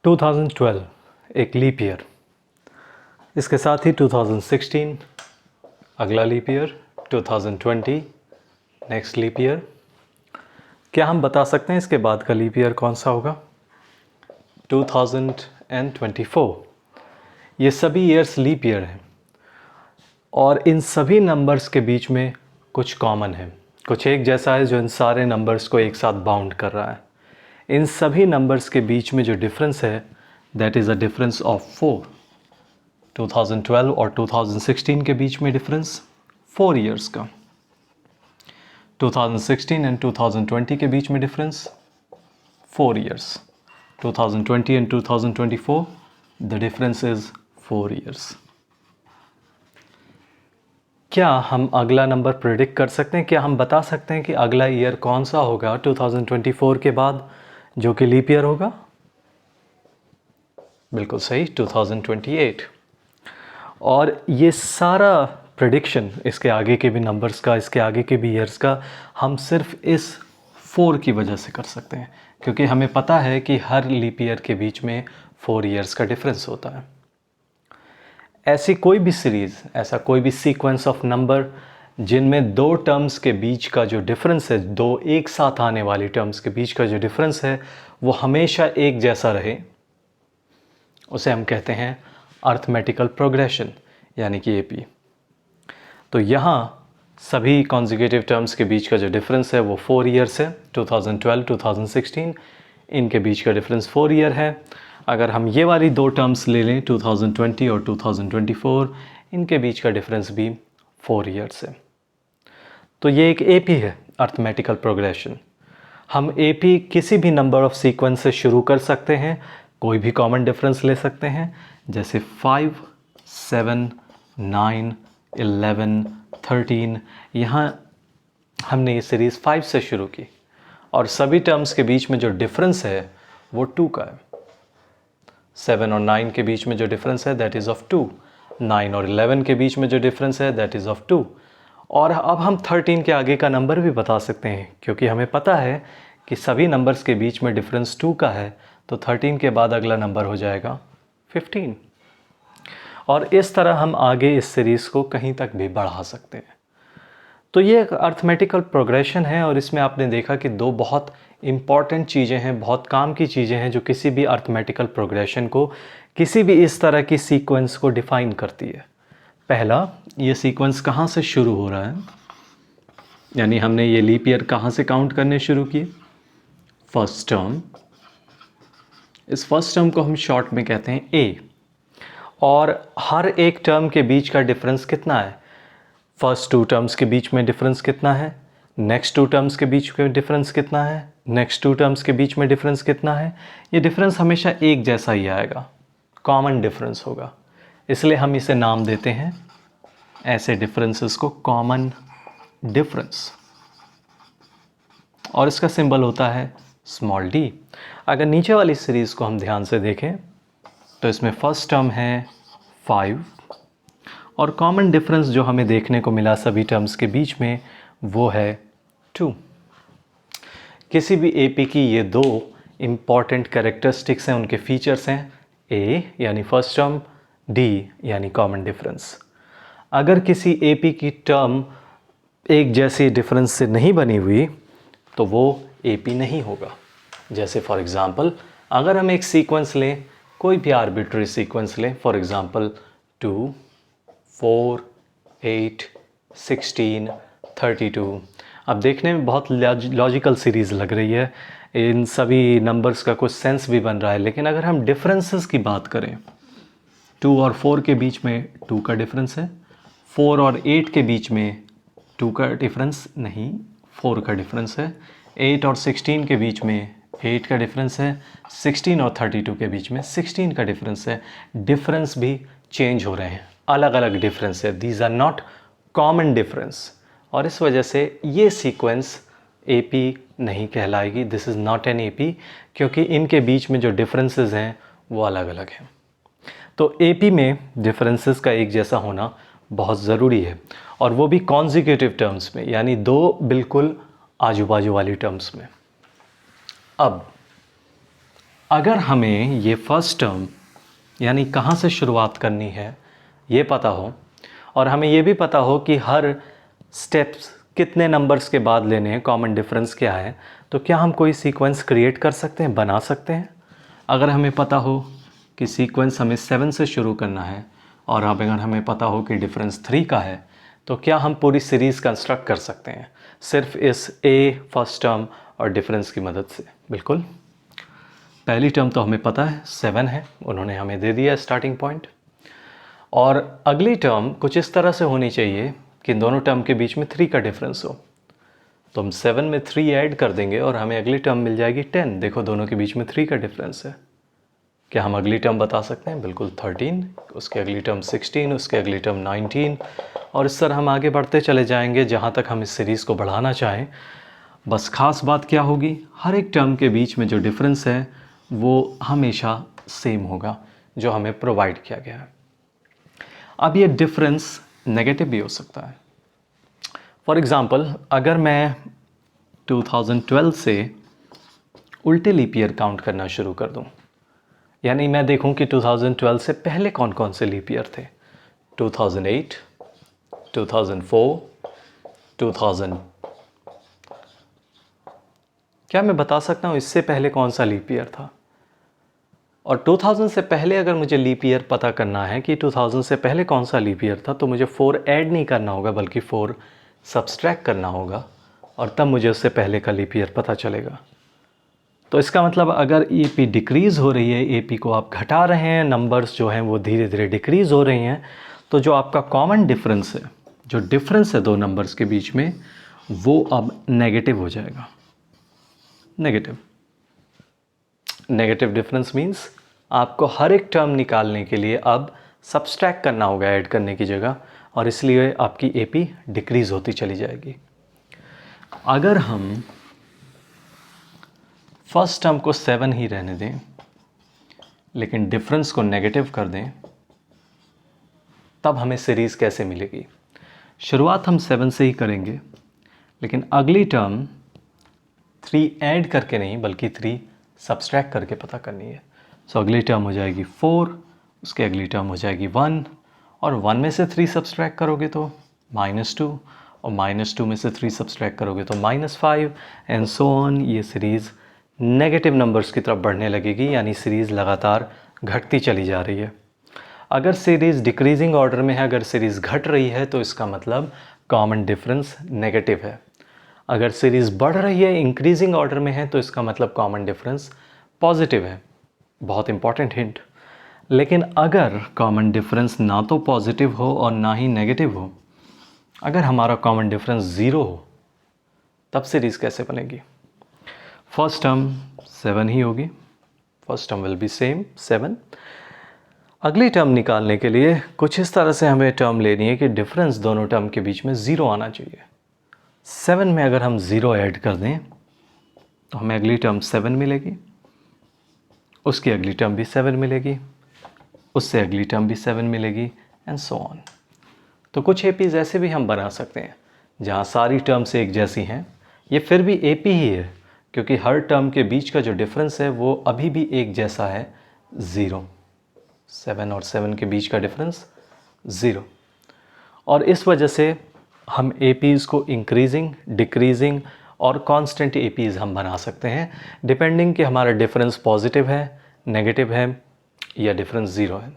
2012 एक leap year, इसके साथ ही 2016 अगला leap year, 2020 next leap year. क्या हम बता सकते हैं इसके बाद का लीप ईयर कौन सा होगा? 2024। ये सभी ईयर्स लीप ईयर हैं और इन सभी नंबर्स के बीच में कुछ कॉमन है, कुछ एक जैसा है जो इन सारे नंबर्स को एक साथ बाउंड कर रहा है। इन सभी नंबर्स के बीच में जो डिफरेंस है that is a difference of 4। 2012 और 2016 के बीच में डिफरेंस 4 ईयर्स का। 2016 एंड 2020 के बीच में difference 4 years. 2020 and 2024 the difference is 4 years. क्या हम अगला नंबर प्रेडिक्ट कर सकते हैं? क्या हम बता सकते हैं कि अगला ईयर कौन सा होगा 2024 के बाद जो कि लीप ईयर होगा? बिल्कुल सही, 2028। और ये सारा प्रेडिक्शन, इसके आगे के भी नंबर्स का, इसके आगे के भी ईयर्स का, हम सिर्फ इस 4 की वजह से कर सकते हैं, क्योंकि हमें पता है कि हर लीप ईयर के बीच में 4 ईयर्स का डिफरेंस होता है। ऐसी कोई भी सीरीज़, ऐसा कोई भी सीक्वेंस ऑफ नंबर जिनमें दो टर्म्स के बीच का जो डिफरेंस है, दो एक साथ आने वाली टर्म्स के बीच का जो डिफरेंस है वो हमेशा एक जैसा रहे, उसे हम कहते हैं अर्थमेटिकल प्रोग्रेशन, यानी कि एपी। तो यहाँ सभी कॉन्जिक्यूटिव टर्म्स के बीच का जो डिफरेंस है वो 4 ईयर्स है। 2012 2016 इनके बीच का डिफरेंस 4 ईयर है। अगर हम ये वाली दो टर्म्स ले लें 2020 और 2024, इनके बीच का डिफरेंस भी 4 ईयर्स है। तो ये एक एपी है, अर्थमेटिकल प्रोग्रेशन। हम एपी किसी भी नंबर ऑफ सीक्वेंस से शुरू कर सकते हैं, कोई भी कॉमन डिफरेंस ले सकते हैं, जैसे 5, 7, 9, 11, 13। यहाँ हमने ये सीरीज़ 5 से शुरू की और सभी टर्म्स के बीच में जो डिफरेंस है वो 2 का है। 7 और 9 के बीच में जो डिफरेंस है दैट इज़ ऑफ 2। 9 और 11 के बीच में जो डिफरेंस है दैट इज़ ऑफ 2। और अब हम 13 के आगे का नंबर भी बता सकते हैं, क्योंकि हमें पता है कि सभी नंबर्स के बीच में डिफरेंस 2 का है, तो 13 के बाद अगला नंबर हो जाएगा 15। और इस तरह हम आगे इस सीरीज़ को कहीं तक भी बढ़ा सकते हैं। तो ये एक अर्थमेटिकल प्रोग्रेशन है और इसमें आपने देखा कि दो बहुत इम्पॉर्टेंट चीज़ें हैं, बहुत काम की चीज़ें हैं जो किसी भी अर्थमेटिकल प्रोग्रेशन को, किसी भी इस तरह की सीक्वेंस को डिफ़ाइन करती है। पहला, ये सीक्वेंस कहाँ से शुरू हो रहा है, यानी हमने ये लीप ईयर कहाँ से काउंट करने शुरू किए? First term. इस फर्स्ट टर्म को हम शॉर्ट में कहते हैं ए। और हर एक टर्म के बीच का डिफरेंस कितना है? फर्स्ट 2 टर्म्स के बीच में डिफरेंस कितना है, नेक्स्ट 2 टर्म्स के बीच में डिफरेंस कितना है, नेक्स्ट 2 टर्म्स के बीच में डिफरेंस कितना है। ये डिफरेंस हमेशा एक जैसा ही आएगा, कॉमन डिफरेंस होगा, इसलिए हम इसे नाम देते हैं, ऐसे डिफरेंसेस को, कॉमन डिफरेंस। और इसका सिंबल होता है स्मॉल डी। अगर नीचे वाली सीरीज़ को हम ध्यान से देखें तो इसमें फर्स्ट टर्म है 5 और कॉमन डिफरेंस जो हमें देखने को मिला सभी टर्म्स के बीच में वो है 2। किसी भी एपी की ये दो इम्पॉर्टेंट कैरेक्टरिस्टिक्स हैं, उनके फीचर्स हैं, ए यानी फर्स्ट टर्म, डी यानी कॉमन डिफरेंस। अगर किसी एपी की टर्म एक जैसी डिफरेंस से नहीं बनी हुई तो वो एपी नहीं होगा। जैसे फॉर एग्ज़ाम्पल अगर हम एक सीक्वेंस लें, कोई भी आर्बिट्री सीक्वेंस लें, फॉर एग्ज़ाम्पल 2, 4, 8, 16, 32। अब देखने में बहुत लॉजिकल सीरीज़ लग रही है, इन सभी नंबर्स का कुछ सेंस भी बन रहा है, लेकिन अगर हम डिफरेंसेस की बात करें, 2 और 4 के बीच में 2 का डिफरेंस है, 4 और 8 के बीच में 2 का डिफरेंस नहीं, 4 का डिफरेंस है, 8 और 16 के बीच में 8 का डिफरेंस है, 16 और 32 के बीच में 16 का डिफरेंस है। डिफरेंस भी चेंज हो रहे हैं, अलग अलग डिफरेंस है, these are not common difference. और इस वजह से ये सीक्वेंस एपी नहीं कहलाएगी, this is not an AP, क्योंकि इनके बीच में जो डिफरेंसेस हैं वो अलग अलग हैं। तो एपी में डिफरेंसेस का एक जैसा होना बहुत ज़रूरी है, और वो भी कॉन्जिक्यूटिव टर्म्स में, यानी दो बिल्कुल आजू बाजू वाली टर्म्स में। अब अगर हमें ये फर्स्ट टर्म यानी कहाँ से शुरुआत करनी है ये पता हो, और हमें ये भी पता हो कि हर स्टेप्स कितने नंबर्स के बाद लेने हैं, कॉमन डिफरेंस क्या है, तो क्या हम कोई सीक्वेंस क्रिएट कर सकते हैं, बना सकते हैं? अगर हमें पता हो कि सीक्वेंस हमें 7 से शुरू करना है और अगर हमें पता हो कि डिफरेंस 3 का है, तो क्या हम पूरी सीरीज़ कंस्ट्रक्ट कर सकते हैं सिर्फ इस फर्स्ट टर्म और डिफरेंस की मदद से? बिल्कुल। पहली टर्म तो हमें पता है 7 है, उन्होंने हमें दे दिया स्टार्टिंग पॉइंट, और अगली टर्म कुछ इस तरह से होनी चाहिए कि दोनों टर्म के बीच में 3 का डिफरेंस हो। तो हम 7 में 3 ऐड कर देंगे और हमें अगली टर्म मिल जाएगी 10। देखो दोनों के बीच में 3 का डिफरेंस है। क्या हम अगली टर्म बता सकते हैं? बिल्कुल 13, उसके अगली टर्म 16, उसके अगली टर्म 19, और इस तरह हम आगे बढ़ते चले जाएंगे जहाँ तक हम इस सीरीज़ को बढ़ाना चाहें। बस ख़ास बात क्या होगी, हर एक टर्म के बीच में जो डिफरेंस है वो हमेशा सेम होगा जो हमें प्रोवाइड किया गया है। अब ये डिफरेंस नेगेटिव भी हो सकता है। फॉर एग्ज़ाम्पल, अगर मैं 2012 से उल्टे लीप ईयर काउंट करना शुरू कर दूं, यानी मैं देखूं कि 2012 से पहले कौन कौन से लीप ईयर थे, 2008, 2004, 2000, क्या मैं बता सकता हूं इससे पहले कौन सा लीप ईयर था? और 2000 से पहले अगर मुझे लीप ईयर पता करना है कि 2000 से पहले कौन सा लीप ईयर था, तो मुझे 4 ऐड नहीं करना होगा बल्कि 4 सब्सट्रैक्ट करना होगा, और तब मुझे उससे पहले का लीप ईयर पता चलेगा। तो इसका मतलब अगर एपी डिक्रीज़ हो रही है, एपी को आप घटा रहे हैं, नंबर्स जो हैं वो धीरे धीरे डिक्रीज़ हो रही हैं, तो जो आपका कॉमन डिफरेंस है, जो डिफरेंस है दो नंबर्स के बीच में, वो अब नेगेटिव हो जाएगा। नेगेटिव डिफरेंस मीन्स आपको हर एक टर्म निकालने के लिए अब सब्सट्रैक्ट करना होगा ऐड करने की जगह, और इसलिए आपकी एपी डिक्रीज़ होती चली जाएगी। अगर हम फर्स्ट टर्म को 7 ही रहने दें लेकिन डिफरेंस को नेगेटिव कर दें, तब हमें सीरीज़ कैसे मिलेगी? शुरुआत हम 7 से ही करेंगे, लेकिन अगली टर्म 3 ऐड करके नहीं बल्कि 3 सब्सट्रैक्ट करके पता करनी है। सो अगली टर्म हो जाएगी 4, उसके अगली टर्म हो जाएगी 1, और 1 में से 3 सब्सट्रैक्ट करोगे तो -2, और -2 में से 3 सब्सट्रैक्ट करोगे तो -5, एंड सो ऑन। ये सीरीज़ नेगेटिव नंबर्स की तरफ बढ़ने लगेगी, यानी सीरीज़ लगातार घटती चली जा रही है। अगर सीरीज़ डिक्रीजिंग ऑर्डर में है, अगर सीरीज़ घट रही है, तो इसका मतलब कॉमन डिफरेंस नेगेटिव है। अगर सीरीज़ बढ़ रही है, इंक्रीजिंग ऑर्डर में है, तो इसका मतलब कॉमन डिफरेंस पॉजिटिव है। बहुत इंपॉर्टेंट हिंट। लेकिन अगर कॉमन डिफरेंस ना तो पॉजिटिव हो और ना ही नेगेटिव हो, अगर हमारा कॉमन डिफरेंस 0 हो, तब सीरीज़ कैसे बनेगी? फर्स्ट टर्म 7 ही होगी, first term will be same 7। अगली टर्म निकालने के लिए कुछ इस तरह से हमें टर्म लेनी है कि डिफरेंस दोनों टर्म के बीच में 0 आना चाहिए। 7 में अगर हम 0 ऐड कर दें तो हमें अगली टर्म 7 मिलेगी, उसकी अगली टर्म भी 7 मिलेगी, उससे अगली टर्म भी 7 मिलेगी, एंड सो ऑन। तो कुछ एपीज़ ऐसे भी हम बना सकते हैं जहाँ सारी टर्म्स एक जैसी हैं। ये फिर भी एपी ही है, क्योंकि हर टर्म के बीच का जो डिफरेंस है वो अभी भी एक जैसा है, 0। 7 और 7 के बीच का डिफरेंस 0, और इस वजह से हम एपीज़ को इंक्रीजिंग, डिक्रीजिंग और कांस्टेंट एपीज़ हम बना सकते हैं, डिपेंडिंग कि हमारा डिफरेंस पॉजिटिव है, नेगेटिव है या डिफरेंस 0 है।